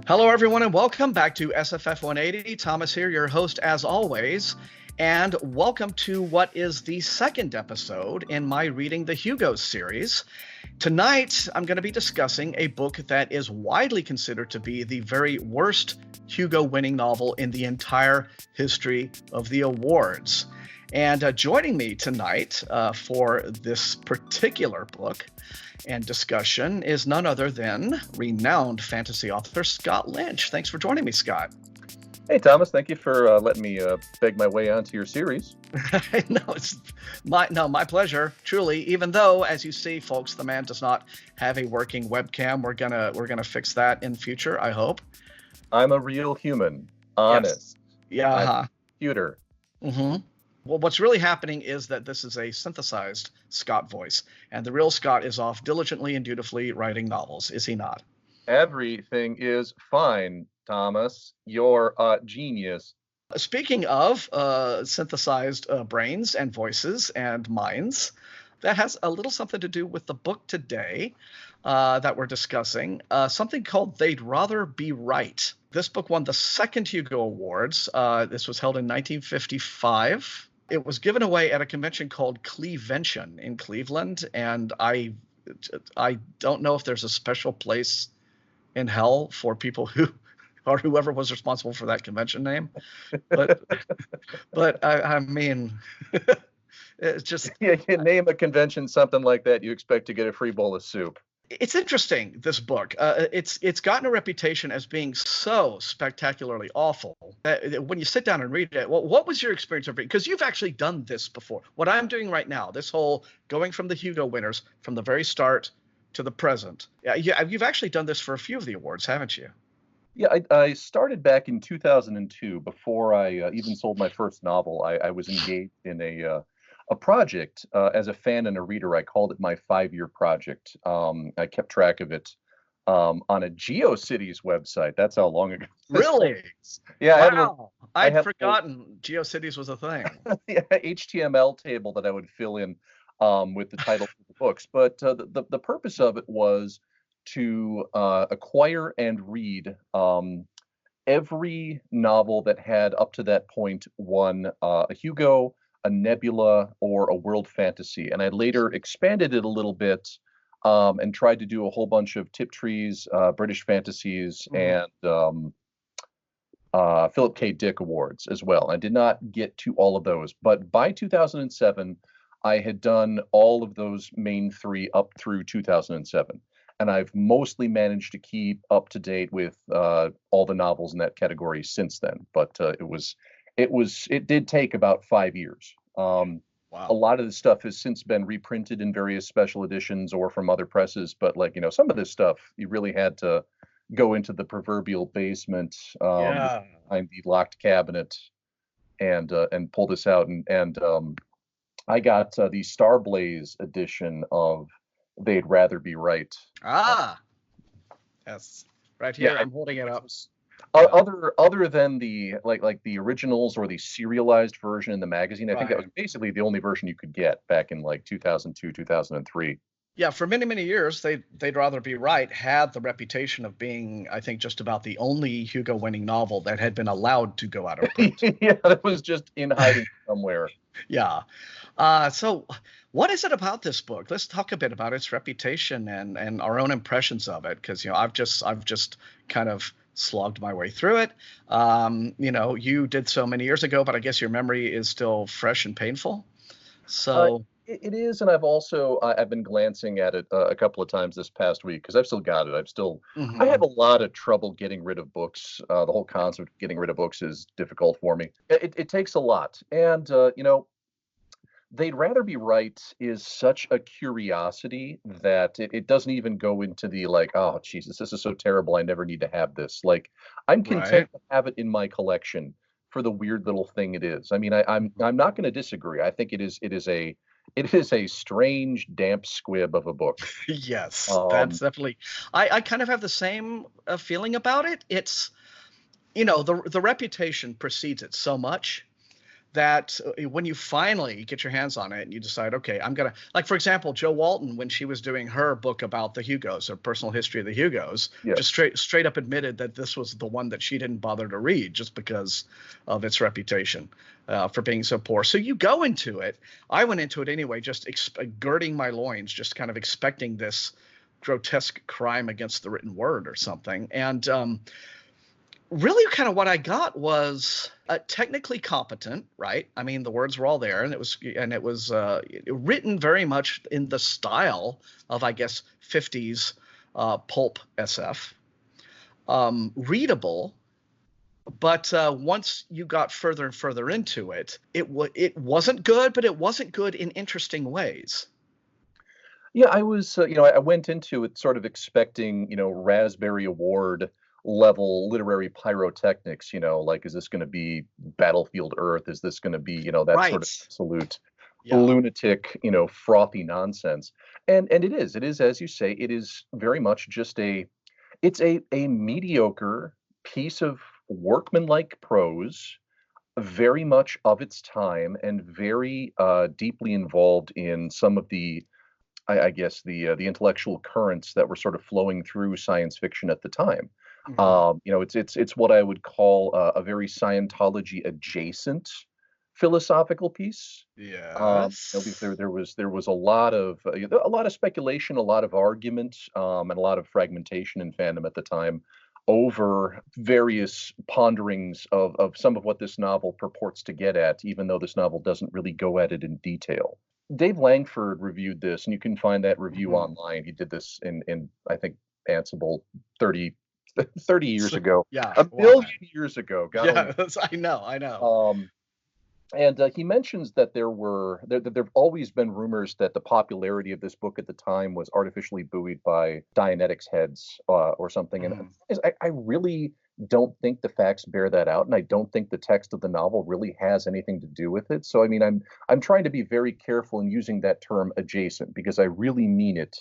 Hello, everyone, and welcome back to SFF180. Thomas here, your host as always, and welcome to what is the second episode in my Reading the Hugos series. Tonight, I'm going to be discussing a book that is widely considered to be the very worst Hugo-winning novel in the entire history of the awards. And joining me tonight for this particular book and discussion is none other than renowned fantasy author Scott Lynch. Thanks for joining me, Scott. Hey, Thomas. Thank you for letting me beg my way onto your series. No, it's my pleasure, truly. Even though, as you see, folks, the man does not have a working webcam. We're gonna fix that in future, I hope. I'm a real human, honest. Yes. Yeah. I'm a computer. Mm-hmm. Well, what's really happening is that this is a synthesized Scott voice, and the real Scott is off diligently and dutifully writing novels, is he not? Everything is fine, Thomas. You're a genius. Speaking of synthesized brains and voices and minds, that has a little something to do with the book today that we're discussing, something called They'd Rather Be Right. This book won the second Hugo Awards. This was held in 1955. It was given away at a convention called Clevention in Cleveland, and I don't know if there's a special place in hell for people who or whoever was responsible for that convention name, but I mean, it's just You name a convention something like that, you expect to get a free bowl of soup. It's interesting, this book. It's gotten a reputation as being so spectacularly awful that when you sit down and read it, well, what was your experience of reading? Because you've actually done this before. What I'm doing right now, this whole going from the Hugo winners from the very start to the present. Yeah, you've actually done this for a few of the awards, haven't you? Yeah, I started back in 2002. Before I even sold my first novel, I was engaged in a project as a fan and a reader. I called it my 5-year project. I kept track of it on a GeoCities website. That's how long ago. Really? Yeah. Wow. I'd forgotten GeoCities was a thing. Yeah, HTML table that I would fill in with the titles of the books. But the purpose of it was to acquire and read every novel that had up to that point won a Hugo, a Nebula, or a World Fantasy. And I later expanded it a little bit and tried to do a whole bunch of Tiptree's, British Fantasies, and Philip K. Dick Awards as well. I did not get to all of those. But by 2007, I had done all of those main three up through 2007. And I've mostly managed to keep up to date with all the novels in that category since then. But it did take about 5 years. Wow. A lot of this stuff has since been reprinted in various special editions or from other presses. But some of this stuff, you really had to go into the proverbial basement behind the locked cabinet and pull this out. And I got the Starblaze edition of They'd Rather Be Right. Yes, right here. Yeah, I'm holding it up. Other than the like the originals or the serialized version in the magazine, I think that was basically the only version you could get back in 2002, 2003. Yeah, for many, many years, They'd Rather Be Right had the reputation of being, I think, just about the only Hugo-winning novel that had been allowed to go out of print. Yeah, it was just in hiding somewhere. Yeah. So what is it about this book? Let's talk a bit about its reputation and our own impressions of it, because I've just kind of slogged my way through it. You did so many years ago, but I guess your memory is still fresh and painful. So it is, and I've been glancing at it a couple of times this past week because I've still got it. I have a lot of trouble getting rid of books. The whole concept of getting rid of books is difficult for me. It takes a lot, and They'd Rather Be Right is such a curiosity that it doesn't even go into the oh Jesus, this is so terrible, I never need to have this. I'm content to have it in my collection for the weird little thing it is. I mean, I'm not going to disagree. I think it is a strange, damp squib of a book. Yes, that's definitely. I kind of have the same feeling about it. It's the reputation precedes it so much that when you finally get your hands on it and you decide, okay, I'm going to, like, for example, Jo Walton, when she was doing her book about the Hugos, her personal history of the Hugos, Yeah. just straight up admitted that this was the one that she didn't bother to read just because of its reputation for being so poor. So you go into it. I went into it anyway, just girding my loins, just kind of expecting this grotesque crime against the written word or something. And really kind of what I got was technically competent, right? I mean, the words were all there, and it was written very much in the style of, I guess, 50s pulp SF. Readable, but once you got further and further into it, it wasn't good, but it wasn't good in interesting ways. Yeah, I was, I went into it sort of expecting, Raspberry Award level literary pyrotechnics, like, is this going to be Battlefield Earth? Is this going to be, that Right. sort of absolute Yeah. lunatic, frothy nonsense? And it is, as you say, it is very much just it's a mediocre piece of workmanlike prose, very much of its time and very deeply involved in some of the, I guess, the intellectual currents that were sort of flowing through science fiction at the time. It's what I would call a very Scientology adjacent philosophical piece. Yes. There was a lot of speculation, a lot of argument, and a lot of fragmentation in fandom at the time over various ponderings of some of what this novel purports to get at, even though this novel doesn't really go at it in detail. Dave Langford reviewed this, and you can find that review online. He did this in I think Ansible 30 years ago. Yeah, A million years ago. Yeah, I know. And he mentions that there've always been rumors that the popularity of this book at the time was artificially buoyed by Dianetics heads or something. And I really don't think the facts bear that out, and I don't think the text of the novel really has anything to do with it. So I mean, I'm trying to be very careful in using that term adjacent, because I really mean it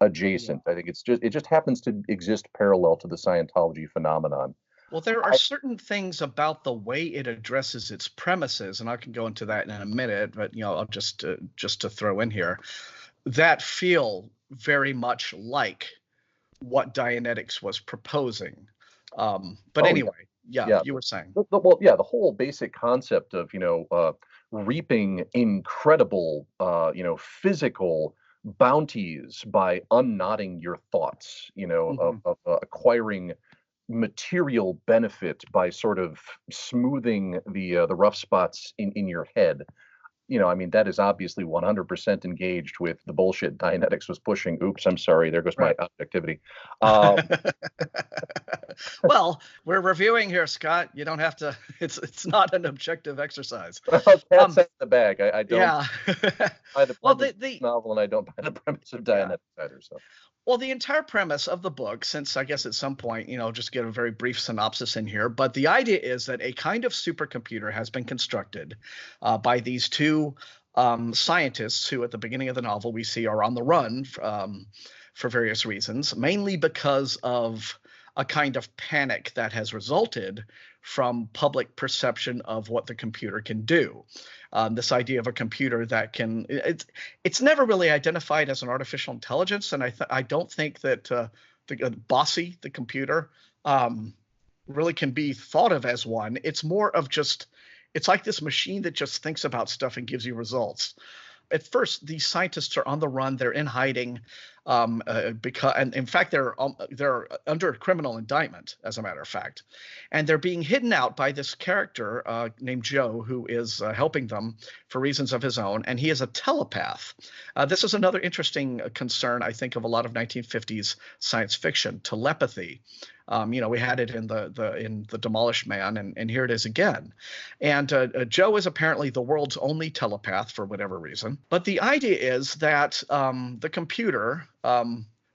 adjacent. I think it just happens to exist parallel to the Scientology phenomenon. Well, there are certain things about the way it addresses its premises, and I can go into that in a minute, but I'll just to throw in here, that feel very much like what Dianetics was proposing. But anyway, yeah, you were saying. Well, yeah, the whole basic concept of reaping incredible physical bounties by unknotting your thoughts, of acquiring material benefit by sort of smoothing the rough spots in your head. I mean, that is obviously 100% engaged with the bullshit Dianetics was pushing. Oops, I'm sorry. There goes my objectivity. Well, we're reviewing here, Scott. You don't have to. It's not an objective exercise. That's in the bag. I don't. Yeah. buy the premise of the novel, and I don't buy the premise of Dianetics either. So. Well, the entire premise of the book, since I guess at some point, just get a very brief synopsis in here, but the idea is that a kind of supercomputer has been constructed by these two scientists who at the beginning of the novel we see are on the run for various reasons, mainly because of a kind of panic that has resulted from public perception of what the computer can do. This idea of a computer that can, it's never really identified as an artificial intelligence, and I don't think that the Bossy, the computer, really can be thought of as one. It's more of just, it's like this machine that just thinks about stuff and gives you results. At first, these scientists are on the run. They're in hiding because, and in fact, they're under criminal indictment, as a matter of fact, and they're being hidden out by this character named Joe, who is helping them for reasons of his own, and he is a telepath. This is another interesting concern, I think, of a lot of 1950s science fiction: telepathy. We had it in the Demolished Man, and here it is again. And Joe is apparently the world's only telepath for whatever reason. But the idea is that the computer,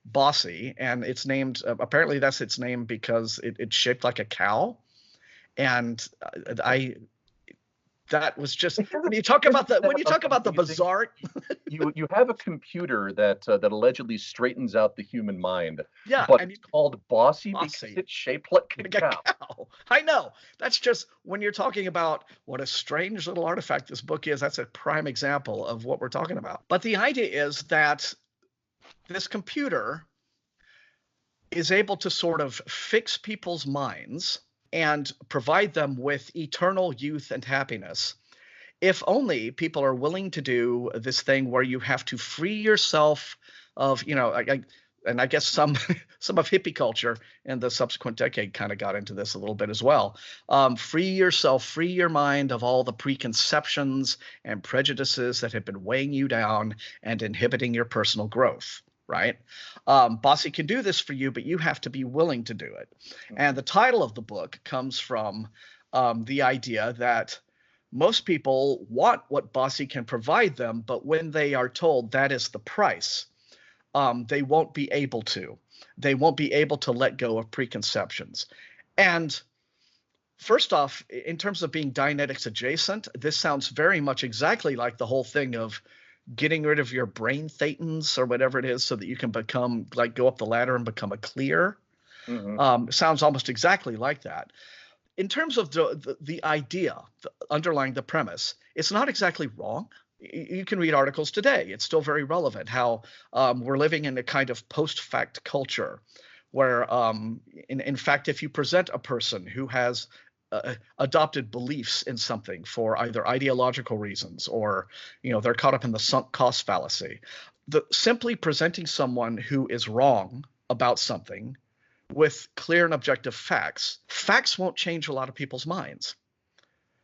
Bossy, and it's named, apparently that's its name because it's shaped like a cow. And That was just when you talk about the bizarre. you have a computer that allegedly straightens out the human mind. Yeah, but and it's called bossy because it's shaped like a cow. I know. That's just when you're talking about what a strange little artifact this book is. That's a prime example of what we're talking about. But the idea is that this computer is able to sort of fix people's minds and provide them with eternal youth and happiness, if only people are willing to do this thing where you have to free yourself of, and I guess some of hippie culture in the subsequent decade kind of got into this a little bit as well. Free yourself, free your mind of all the preconceptions and prejudices that have been weighing you down and inhibiting your personal growth. Right? Bossy can do this for you, but you have to be willing to do it. And the title of the book comes from the idea that most people want what Bossy can provide them, but when they are told that is the price, they won't be able to. They won't be able to let go of preconceptions. And first off, in terms of being Dianetics adjacent, this sounds very much exactly like the whole thing of getting rid of your brain thetans or whatever it is so that you can become, like, go up the ladder and become a clear. Sounds almost exactly like that. In terms of the idea underlying the premise, it's not exactly wrong. You can read articles today. It's still very relevant how we're living in a kind of post-fact culture where, in fact, if you present a person who has adopted beliefs in something for either ideological reasons or, they're caught up in the sunk cost fallacy, simply presenting someone who is wrong about something with clear and objective facts won't change a lot of people's minds.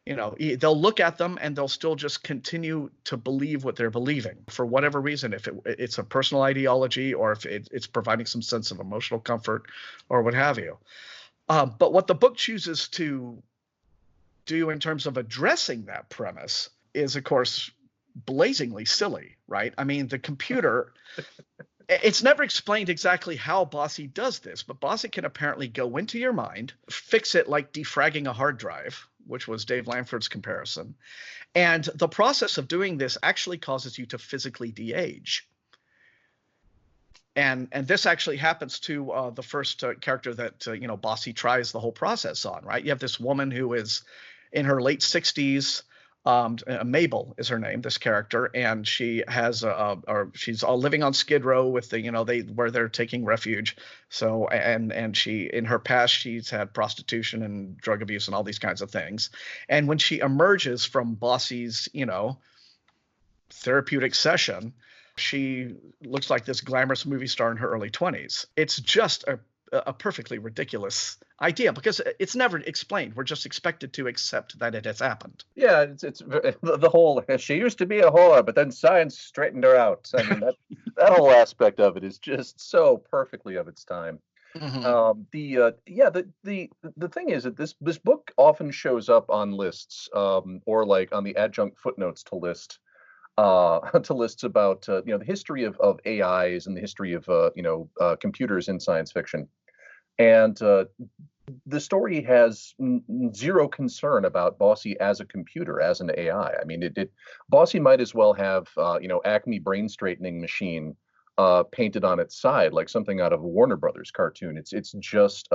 They'll look at them and they'll still just continue to believe what they're believing for whatever reason, if it's a personal ideology or if it's providing some sense of emotional comfort or what have you. But what the book chooses to do in terms of addressing that premise is, of course, blazingly silly, right? I mean, the computer, it's never explained exactly how Bossy does this, but Bossy can apparently go into your mind, fix it like defragging a hard drive, which was Dave Lamford's comparison. And the process of doing this actually causes you to physically de-age. And this actually happens to the first character that, Bossy tries the whole process on, right? You have this woman who is in her late 60s. Mabel is her name, this character, and she has she's all living on Skid Row with where they're taking refuge. So and she, in her past, she's had prostitution and drug abuse and all these kinds of things. And when she emerges from Bossy's, therapeutic session, she looks like this glamorous movie star in her early 20s. It's just a perfectly ridiculous idea because it's never explained. We're just expected to accept that it has happened. Yeah, it's the whole, she used to be a whore, but then science straightened her out. I mean, that whole aspect of it is just so perfectly of its time. The thing is that this book often shows up on lists, or like on the adjunct footnotes to lists about the history of AIs and the history of computers in science fiction, and the story has zero concern about Bossy as a computer, as an AI. I mean, Bossy might as well have Acme brain straightening machine painted on its side like something out of a Warner Brothers cartoon. It's just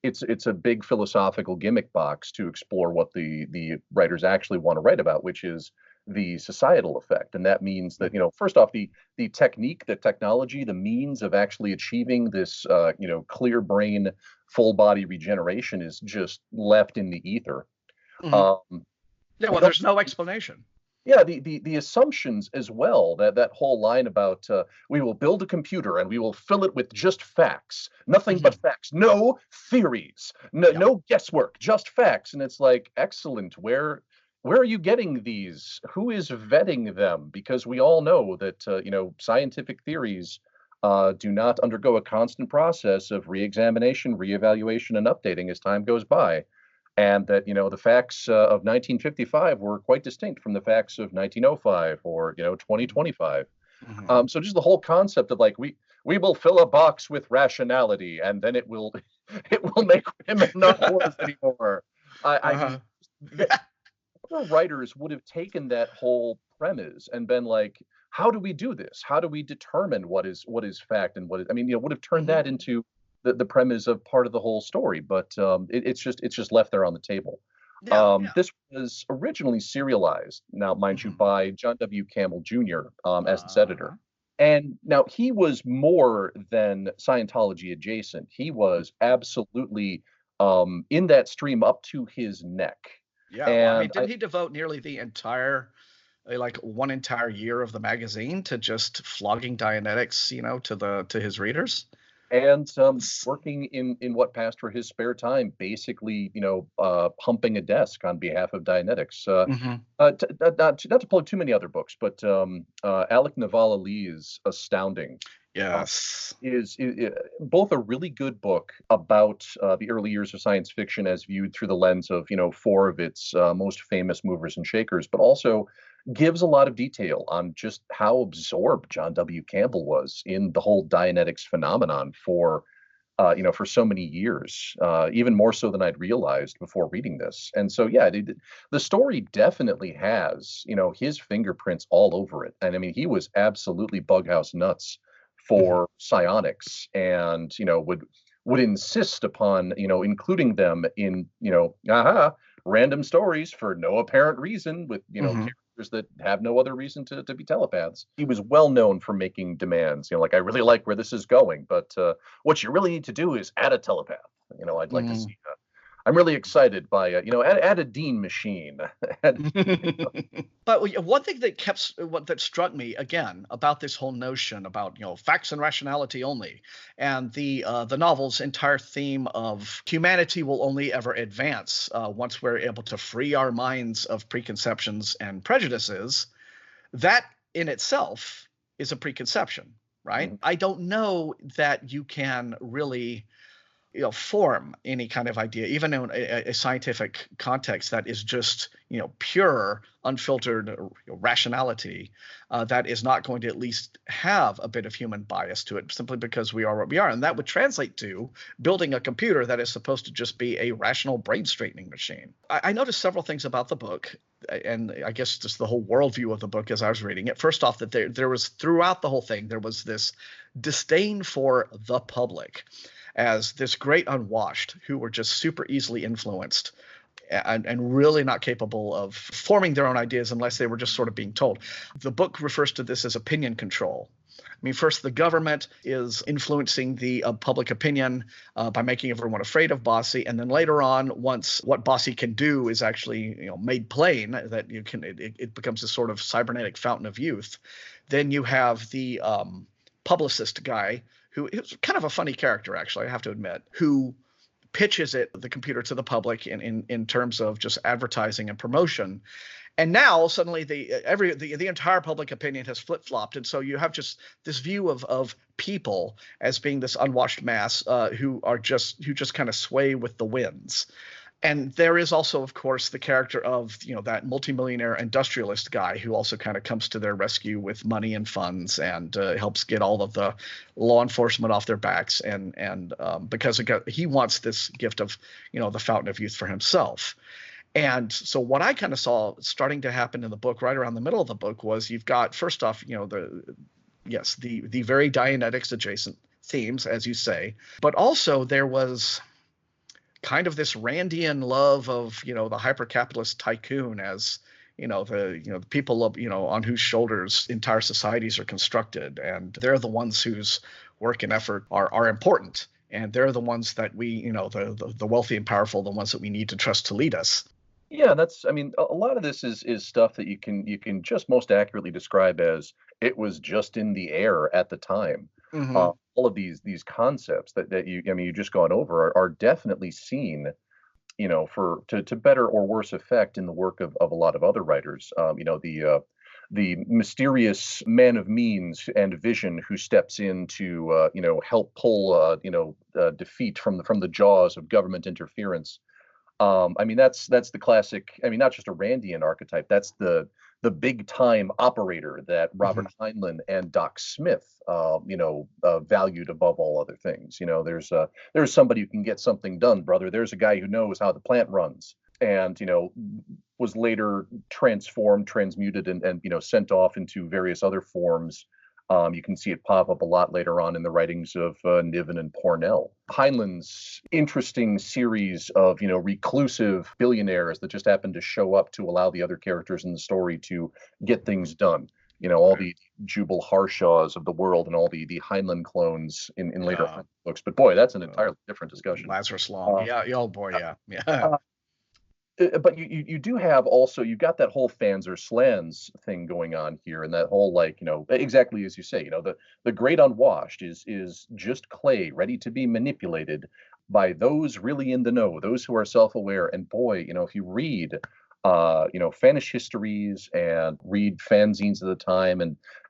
it's a big philosophical gimmick box to explore what the writers actually want to write about, which is the societal effect. And that means that, first off, the technique, the technology, the means of actually achieving this, clear brain, full body regeneration is just left in the ether. There's no explanation. Yeah, the assumptions as well, that whole line about we will build a computer and we will fill it with just facts, nothing but facts, no theories, no guesswork, just facts. And it's like, excellent. Where are you getting these? Who is vetting them? Because we all know that scientific theories do not undergo a constant process of reexamination, reevaluation, and updating as time goes by, and that the facts of 1955 were quite distinct from the facts of 1905 or 2025. So just the whole concept of like we will fill a box with rationality and then it will make women not whores anymore. other writers would have taken that whole premise and been like, how do we do this? How do we determine what is fact and what is, I mean, would have turned Hmm. that into the premise of part of the whole story, but it's just left there on the table. Yeah, yeah. This was originally serialized, now mind you, Hmm. by John W. Campbell Jr. As its editor. Uh, And now he was more than Scientology adjacent. He was absolutely in that stream up to his neck. yeah. Well, I mean, And didn't he devote nearly the entire, like one entire year of the magazine to just flogging Dianetics, to his readers? and working in what passed for his spare time, basically, pumping a desk on behalf of Dianetics. Hmm. Not to plug too many other books, but Alec Navala Lee's Astounding uh, Yes. is both a really good book about the early years of science fiction as viewed through the lens of four of its most famous movers and shakers, but also gives a lot of detail on just how absorbed John W. Campbell was in the whole Dianetics phenomenon for for so many years, even more so than I'd realized before reading this. And so, yeah, the story definitely has, his fingerprints all over it. And I mean, he was absolutely bughouse nuts Hmm. for psionics, and would insist upon including them in random stories for no apparent reason with Hmm. characters that have no other reason to be telepaths. He was well known for making demands, like, I really like where this is going, but what you really need to do is add a telepath. I'd like to Hmm. see. I'm really excited by add a Dean machine. Add- But one thing that struck me again about this whole notion about facts and rationality only, and the novel's entire theme of humanity will only ever advance once we're able to free our minds of preconceptions and prejudices. That in itself is a preconception, right? Mhm. I don't know that you can really form any kind of idea, even in a scientific context, that is just pure, unfiltered rationality, that is not going to at least have a bit of human bias to it, simply because we are what we are, and that would translate to building a computer that is supposed to just be a rational brain straightening machine. I noticed several things about the book, and I guess just the whole worldview of the book as I was reading it. First off, that there was, throughout the whole thing, there was this disdain for the public as this great unwashed who were just super easily influenced and really not capable of forming their own ideas unless they were just sort of being told. The book refers to this as opinion control. I mean, first, the government is influencing the public opinion by making everyone afraid of Bossy, and then later on, once what Bossy can do is actually made plain, that it becomes a sort of cybernetic fountain of youth. Then you have the publicist guy who is kind of a funny character, actually, I have to admit, who pitches the computer to the public in terms of just advertising and promotion. And now suddenly the entire public opinion has flip-flopped, and so you have just this view of people as being this unwashed mass who just kind of sway with the winds. And there is also, of course, the character of that multimillionaire industrialist guy who also kind of comes to their rescue with money and funds, and helps get all of the law enforcement off their backs, and because he wants this gift of the fountain of youth for himself. And so what I kind of saw starting to happen in the book, right around the middle of the book, was you've got, first off, the very Dianetics adjacent themes, as you say, but also there was kind of this Randian love of the hyper-capitalist tycoon as the people of on whose shoulders entire societies are constructed, and they're the ones whose work and effort are important, and they're the ones that we the wealthy and powerful, the ones that we need to trust to lead us. Yeah, that's, I mean, a lot of this is stuff that you can just most accurately describe as it was just in the air at the time. Hmm. All of these concepts that you just gone over are definitely seen, for to better or worse effect in the work of a lot of other writers. The mysterious man of means and vision who steps in to help pull defeat from the jaws of government interference. I mean, that's the classic. I mean, not just a Randian archetype. That's the big time operator that Hmm. Robert Heinlein and Doc Smith, valued above all other things. There's somebody who can get something done, brother. There's a guy who knows how the plant runs, and was later transformed, transmuted, and sent off into various other forms. You can see it pop up a lot later on in the writings of Niven and Pornell. Heinlein's interesting series of, reclusive billionaires that just happen to show up to allow the other characters in the story to get things done. All the Jubal Harshaws of the world and all the Heinlein clones in later Heinlein books. But boy, that's an entirely different discussion. Lazarus Long. Oh boy, yeah. But you do have also, you've got that whole fans or slans thing going on here, and that whole, exactly as you say, the great unwashed is just clay ready to be manipulated by those really in the know, those who are self-aware. And boy, if you read fanish histories and read fanzines of the time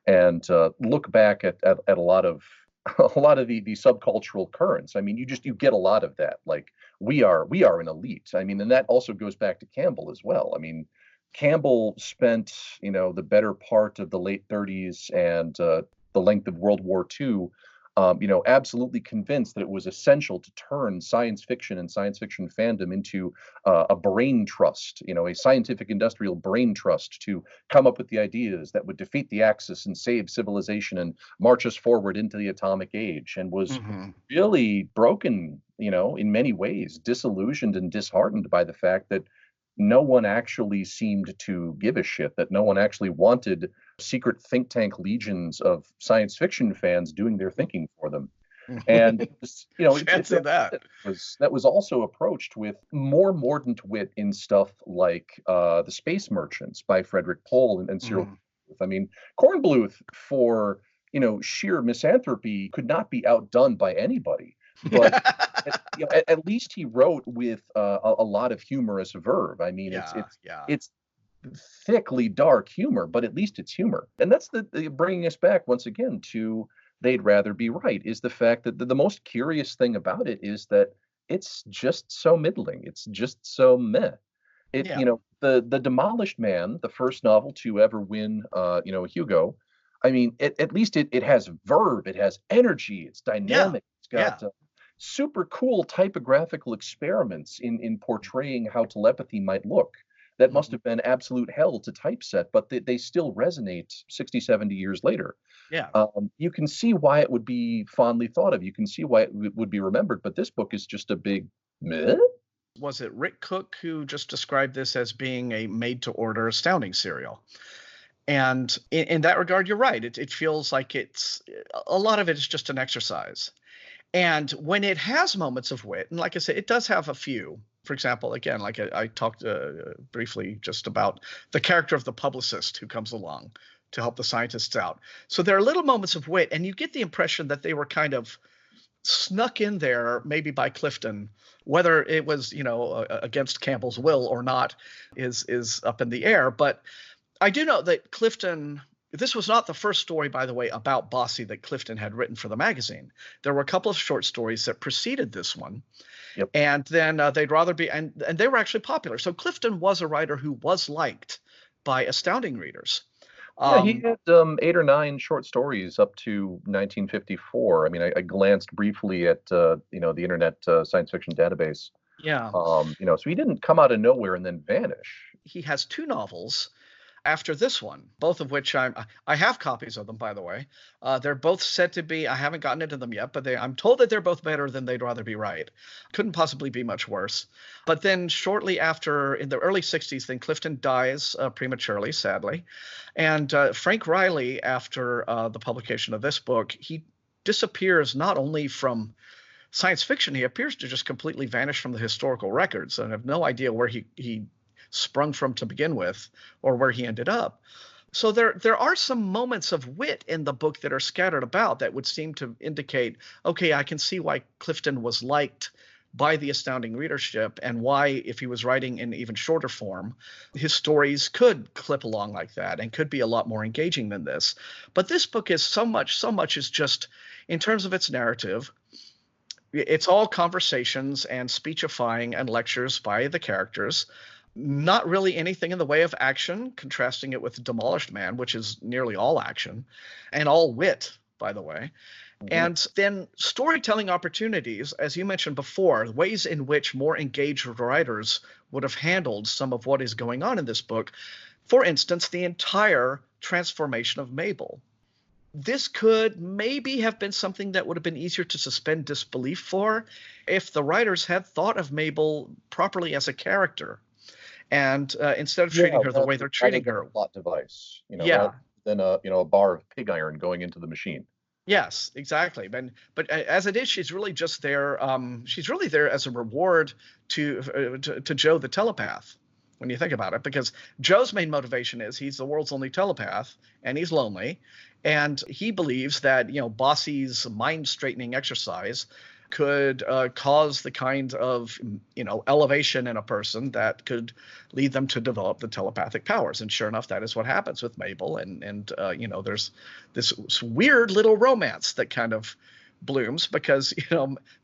and look back at a lot of the subcultural currents. I mean, you get a lot of that. Like, we are an elite. I mean, and that also goes back to Campbell as well. I mean, Campbell spent, the better part of the late 30s and the length of World War II, absolutely convinced that it was essential to turn science fiction and science fiction fandom into a brain trust, a scientific industrial brain trust to come up with the ideas that would defeat the Axis and save civilization and march us forward into the atomic age, and was really broken, in many ways, disillusioned and disheartened by the fact that no one actually seemed to give a shit, that no one actually wanted secret think tank legions of science fiction fans doing their thinking for them. And that was also approached with more mordant wit in stuff like The Space Merchants by Frederick Pohl and Cyril. I mean, Kornbluth, for sheer misanthropy, could not be outdone by anybody. But at least he wrote with a lot of humorous verve. I mean, it's thickly dark humor, but at least it's humor. And that's the bringing us back once again to They'd Rather Be Right, is the fact that the most curious thing about it is that it's just so middling. It's just so meh. The Demolished Man, the first novel to ever win a Hugo, I mean, at least it has verve, it has energy, it's dynamic, it's got super cool typographical experiments in portraying how telepathy might look. That must have been absolute hell to typeset, but they still resonate 60, 70 years later. You can see why it would be fondly thought of. You can see why it would be remembered, but this book is just a big meh. Was it Rick Cook who just described this as being a made-to-order Astounding serial? And in that regard, you're right. It feels like a lot of it is just an exercise. And when it has moments of wit, and like I said, it does have a few. For example, again, like I talked briefly just about the character of the publicist who comes along to help the scientists out. So there are little moments of wit, and you get the impression that they were kind of snuck in there, maybe by Clifton. Whether it was, against Campbell's will or not is up in the air. But I do know that Clifton, this was not the first story, by the way, about Bossy that Clifton had written for the magazine. There were a couple of short stories that preceded this one. Yep. And then They'd Rather Be, and they were actually popular. So Clifton was a writer who was liked by Astounding readers. He had 8 or 9 short stories up to 1954. I mean, I glanced briefly at the Internet Science Fiction Database. So he didn't come out of nowhere and then vanish. He has 2 novels after this one, both of which I have copies of them, by the way. They're both said to be, I haven't gotten into them yet, but I'm told that they're both better than They'd Rather Be Right. Couldn't possibly be much worse. But then shortly after, in the early 60s, then Clifton dies prematurely, sadly. And Frank Riley, after the publication of this book, he disappears not only from science fiction, he appears to just completely vanish from the historical records. And I have no idea where he sprung from to begin with, or where he ended up. So there are some moments of wit in the book that are scattered about that would seem to indicate, okay, I can see why Clifton was liked by the Astounding readership, and why, if he was writing in even shorter form, his stories could clip along like that and could be a lot more engaging than this. But this book is so much is just, in terms of its narrative, it's all conversations and speechifying and lectures by the characters. Not really anything in the way of action, contrasting it with Demolished Man, which is nearly all action and all wit, by the way. And then storytelling opportunities, as you mentioned before, ways in which more engaged writers would have handled some of what is going on in this book. For instance, the entire transformation of Mabel. This could maybe have been something that would have been easier to suspend disbelief for if the writers had thought of Mabel properly as a character. And instead of treating her the way they're treating her. A plot device, Yeah. rather than a bar of pig iron going into the machine. Yes, exactly. But as it is, she's really just there. She's really there as a reward to Joe the telepath, when you think about it, because Joe's main motivation is he's the world's only telepath and he's lonely, and he believes that Bossy's mind straightening exercise could cause the kind of elevation in a person that could lead them to develop the telepathic powers. And sure enough, that is what happens with Mabel. And there's this weird little romance that kind of blooms because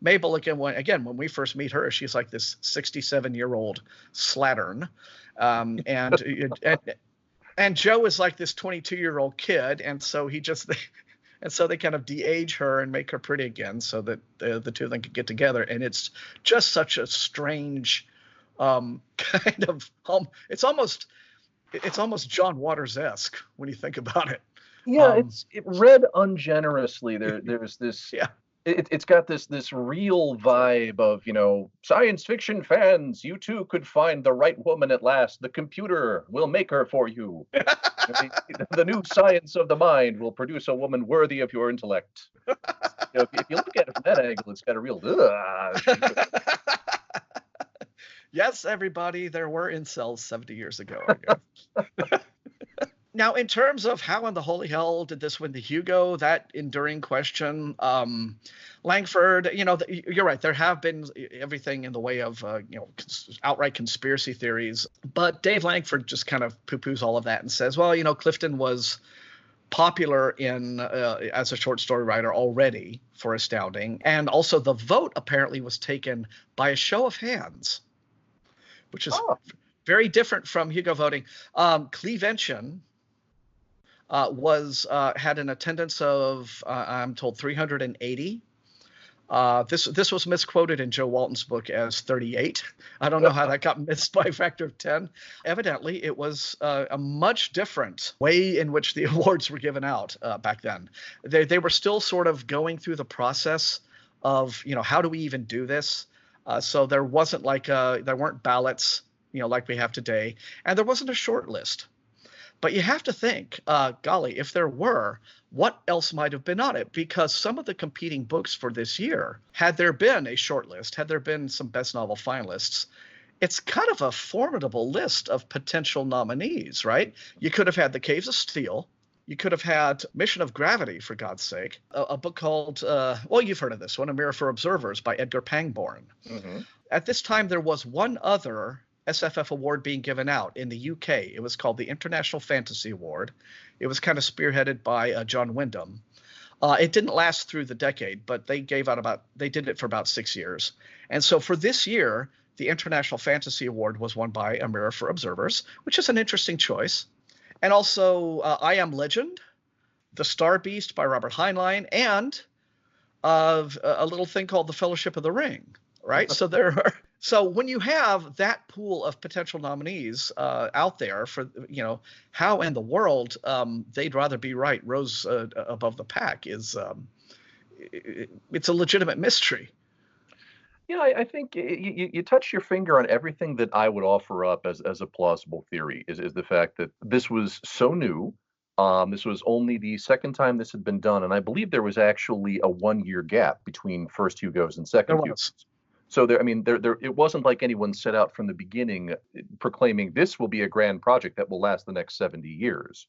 Mabel when we first meet her, she's like this 67-year-old slattern, and Joe is like this 22-year-old kid, and so they kind of de-age her and make her pretty again so that the two of them could get together. And it's just such a strange kind of it's almost John Waters-esque when you think about it. Yeah, it read ungenerously. There's this. Yeah. It's got this real vibe of, science fiction fans, you too could find the right woman at last. The computer will make her for you. The new science of the mind will produce a woman worthy of your intellect. If you look at it from that angle, it's got a real. Yes, everybody, there were incels 70 years ago. Now, in terms of how in the holy hell did this win the Hugo, that enduring question, Langford, you're right. There have been everything in the way of, outright conspiracy theories. But Dave Langford just kind of poo-poos all of that and says, well, Clifton was popular as a short story writer already for Astounding. And also the vote apparently was taken by a show of hands, which is very different from Hugo voting. Clevention had an attendance of I'm told 380. This was misquoted in Joe Walton's book as 38. I don't know how that got missed by a factor of 10. Evidently, it was a much different way in which the awards were given out back then. They were still sort of going through the process of how do we even do this? So there wasn't there weren't ballots like we have today, and there wasn't a short list. But you have to think, golly, if there were, what else might have been on it? Because some of the competing books for this year, had there been a short list, had there been some best novel finalists, it's kind of a formidable list of potential nominees, right? You could have had The Caves of Steel. You could have had Mission of Gravity, for God's sake, a book called, you've heard of this one, A Mirror for Observers by Edgar Pangborn. Mm-hmm. At this time, there was one other SFF award being given out in the UK. It was called the International Fantasy Award. It was kind of spearheaded by John Wyndham. It didn't last through the decade, but they did it for about 6 years. And so for this year, the International Fantasy Award was won by A Mirror for Observers, which is an interesting choice. And also I Am Legend, The Star Beast by Robert Heinlein, and a little thing called The Fellowship of the Ring, right? So when you have that pool of potential nominees out there for, how in the world they'd rather be right rose above the pack it's a legitimate mystery. Yeah, I think you touch your finger on everything that I would offer up as a plausible theory is the fact that this was so new. This was only the second time this had been done, and I believe there was actually a 1-year gap between first Hugos and second Hugos. So there, it wasn't like anyone set out from the beginning proclaiming this will be a grand project that will last the next 70 years.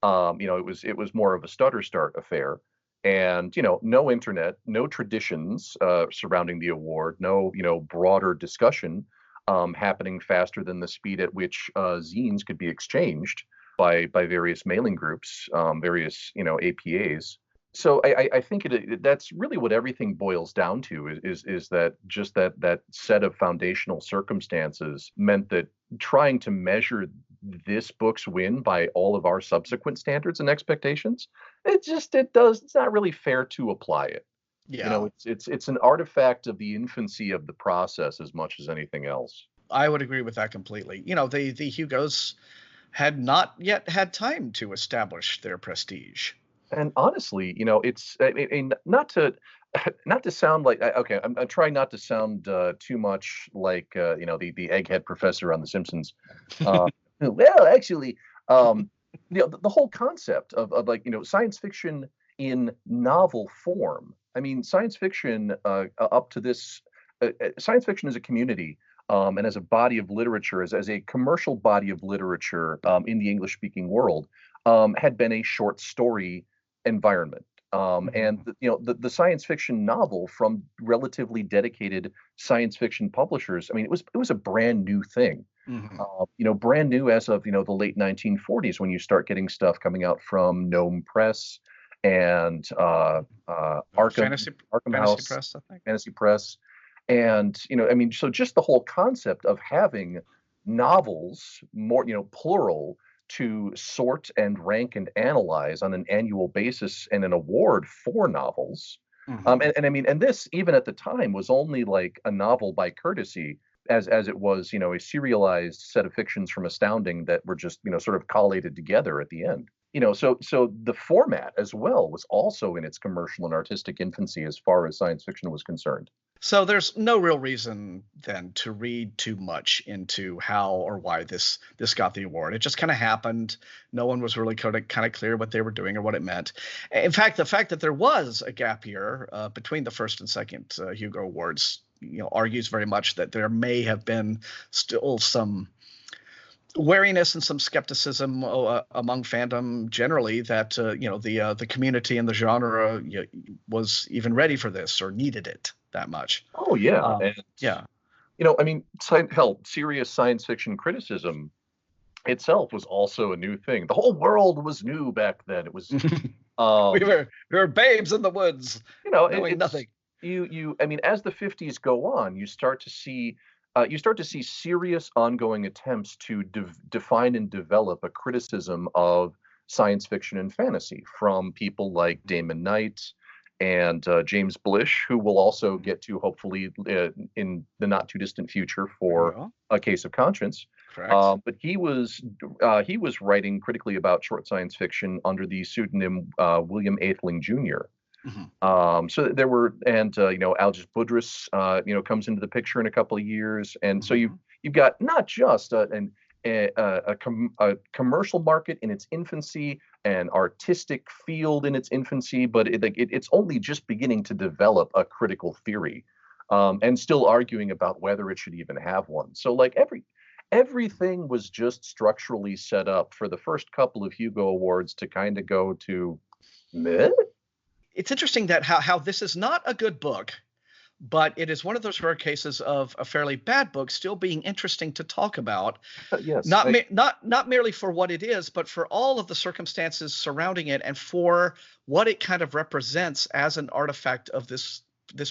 It was more of a stutter start affair, and no internet, no traditions surrounding the award, no broader discussion happening faster than the speed at which zines could be exchanged by various mailing groups, various APAs. So I think that's really what everything boils down to is that just that set of foundational circumstances meant that trying to measure this book's win by all of our subsequent standards and expectations. It's not really fair to apply it. Yeah. It's an artifact of the infancy of the process as much as anything else. I would agree with that completely. The Hugos had not yet had time to establish their prestige. And honestly, I mean, not to not to sound like okay, I'm trying not to sound too much like the egghead professor on The Simpsons. Well, actually, the whole concept of like science fiction in novel form. I mean, science fiction up to this, science fiction as a community. And as a body of literature, as a commercial body of literature in the English-speaking world, had been a short story environment. And the science fiction novel from relatively dedicated science fiction publishers. I mean, it was a brand new thing. Brand new as of the late 1940s, when you start getting stuff coming out from Gnome Press and Arkham House, Press, I think. Fantasy Press. And, I mean, so just the whole concept of having novels, more, plural, to sort and rank and analyze on an annual basis, and an award for novels. And I mean, and this, even at the time, was only like a novel by courtesy, as it was, a serialized set of fictions from Astounding that were just, sort of collated together at the end. So the format as well was also in its commercial and artistic infancy as far as science fiction was concerned. So there's no real reason then to read too much into how or why this got the award. It just kind of happened. No one was really kind of clear what they were doing or what it meant. In fact, the fact that there was a gap year between the first and second Hugo Awards, argues very much that there may have been still some wariness and some skepticism among fandom generally that the community and the genre was even ready for this or needed it that much. Oh yeah, yeah. I mean, serious science fiction criticism itself was also a new thing. The whole world was new back then. It was we were babes in the woods, knowing nothing. I mean, as the 50s go on, you start to see serious ongoing attempts to define and develop a criticism of science fiction and fantasy from people like Damon Knight and James Blish, who we'll also get to hopefully in the not too distant future for A Case of Conscience. Correct. But he was writing critically about short science fiction under the pseudonym William Aethling Jr. So there were, and Algis Budrys, comes into the picture in a couple of years, and so you've got not just a commercial market in its infancy, an artistic field in its infancy, but it's only just beginning to develop a critical theory, and still arguing about whether it should even have one. So like everything was just structurally set up for the first couple of Hugo Awards to kind of go to meh. It's interesting that how this is not a good book, but it is one of those rare cases of a fairly bad book still being interesting to talk about. Yes. Not merely for what it is, but for all of the circumstances surrounding it and for what it kind of represents as an artifact of this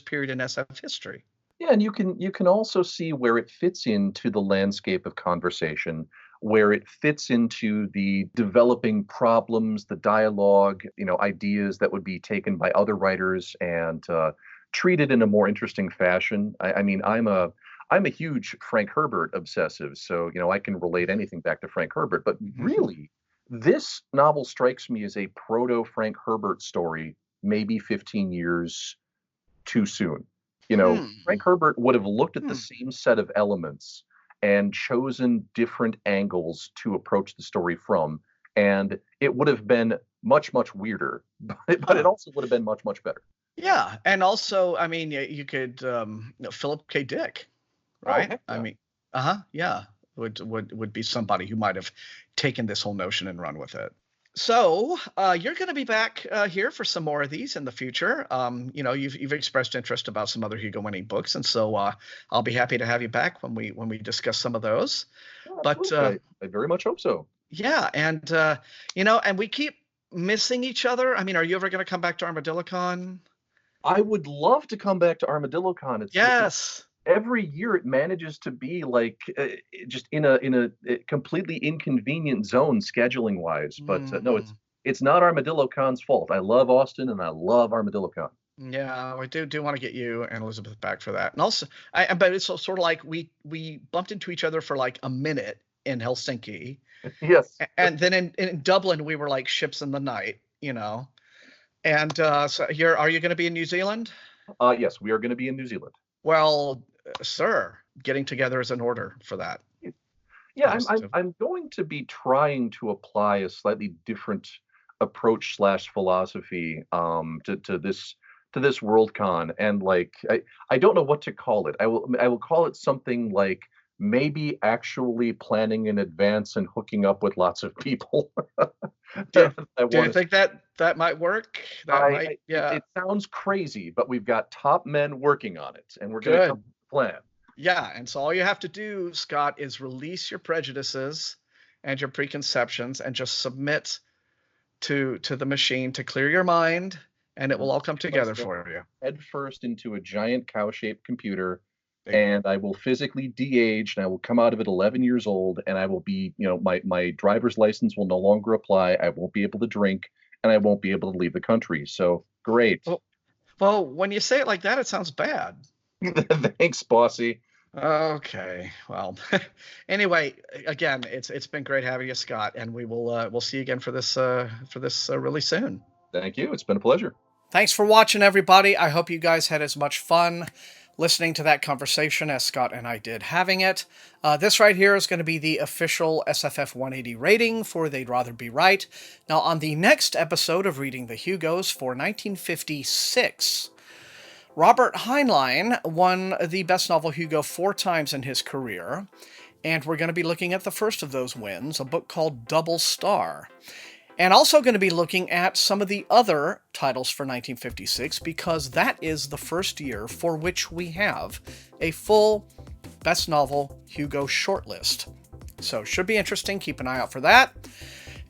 period in SF history. Yeah, and you can also see where it fits into the landscape of conversation, where it fits into the developing problems, the dialogue, ideas that would be taken by other writers and treated in a more interesting fashion. I mean, I'm a huge Frank Herbert obsessive, so I can relate anything back to Frank Herbert. But really, this novel strikes me as a proto Frank Herbert story, maybe 15 years too soon. Frank Herbert would have looked at the same set of elements and chosen different angles to approach the story from, and it would have been much, much weirder, but it also would have been much, much better. Yeah, and also, I mean, you could Philip K. Dick, right? Yeah. I mean, yeah, would be somebody who might have taken this whole notion and run with it. So you're going to be back here for some more of these in the future. You've expressed interest about some other Hugo-Winning books, and so I'll be happy to have you back when we discuss some of those. Oh, but I very much hope so. Yeah, and and we keep missing each other. I mean, are you ever going to come back to ArmadilloCon? I would love to come back to ArmadilloCon. Yes. every year it manages to be like just in a completely inconvenient zone scheduling wise. But no, Mm. it's not Armadillo Con's fault. I love Austin and I love Armadillo Con. Yeah, we do want to get you and Elizabeth back for that. And also, but it's sort of like we bumped into each other for like a minute in Helsinki, Yes. and then in Dublin we were like ships in the night, you know. And so here, are you going to be in New Zealand? Yes, we are going to be in New Zealand. Well, sir, getting together is in order for that. Yeah, Positive. I'm going to be trying to apply a slightly different approach slash philosophy to this Worldcon, and like I don't know what to call it. I will call it something like maybe actually planning in advance and hooking up with lots of people. Do you, I do you want to. think that might work? That might, yeah. It sounds crazy, but we've got top men working on it, and we're going to come Good. up with a plan. Yeah, and so all you have to do, Scott, is release your prejudices and your preconceptions and just submit to the machine to clear your mind, and it will all come together for you. Head first into a giant cow-shaped computer, Big. and I will physically de-age, and I will come out of it 11 years old, and I will be, my driver's license will no longer apply. I won't be able to drink, and I won't be able to leave the country. So great. Well, when you say it like that, it sounds bad. Thanks, bossy. Okay. Well, anyway, again, it's been great having you, Scott, and we'll see you again for this really soon. Thank you. It's been a pleasure. Thanks for watching, everybody. I hope you guys had as much fun listening to that conversation as Scott and I did having it. This right here is going to be the official SFF180 rating for They'd Rather Be Right. Now, on the next episode of Reading the Hugos for 1956, Robert Heinlein won the Best Novel Hugo 4 times in his career, and we're going to be looking at the first of those wins, a book called Double Star. And also going to be looking at some of the other titles for 1956, because that is the first year for which we have a full Best Novel Hugo shortlist. So should be interesting. Keep an eye out for that.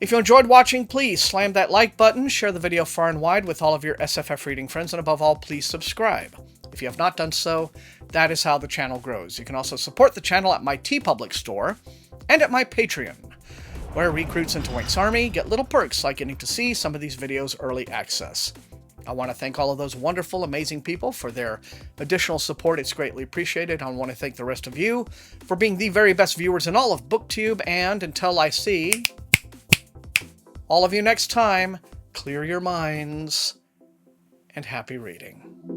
If you enjoyed watching, please slam that like button, share the video far and wide with all of your SFF reading friends, and above all, please subscribe. If you have not done so, that is how the channel grows. You can also support the channel at my TeePublic store and at my Patreon, where recruits into Wink's Army get little perks like getting to see some of these videos early access. I want to thank all of those wonderful, amazing people for their additional support. It's greatly appreciated. I want to thank the rest of you for being the very best viewers in all of BookTube, and until I see all of you next time, clear your minds and happy reading.